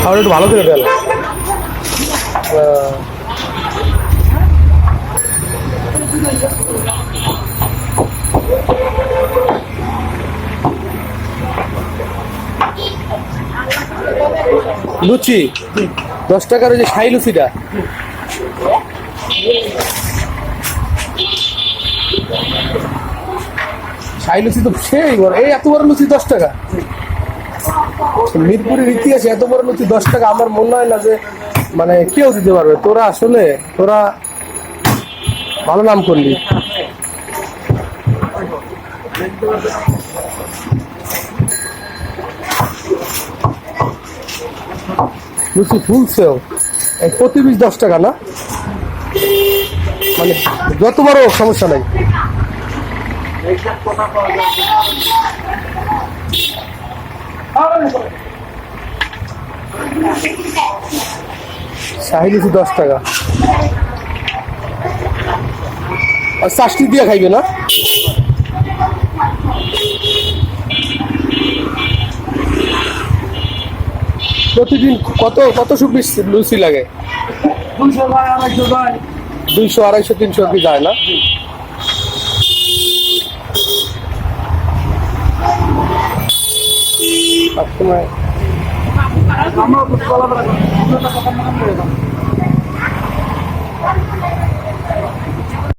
খাবার একটু ভালো করে দেন। লুচি 10 টাকার, ওই যে শাহী লুচিটা। শাহী লুচি তো সেই বড়, এই এত বড় লুচি 10 টাকা। মিরপুরের ইতিহাসে এত বড় লুচি 10 টাকা আমার মনে হয় না যে মানে কেউ দিতে পারবে। তোরা ভালো নাম করলি। লুচি ফুলছেও প্রতি পিস 10 টাকা না, মানে যত বড় সমস্যা নাই। শাহী লুচি 10 টাকা। আর চাষটি দিয়ে খাইবে না? প্রতিদিন কত কত পিস লুচি লাগে? 200 250 300 কি যায় না? সবসময়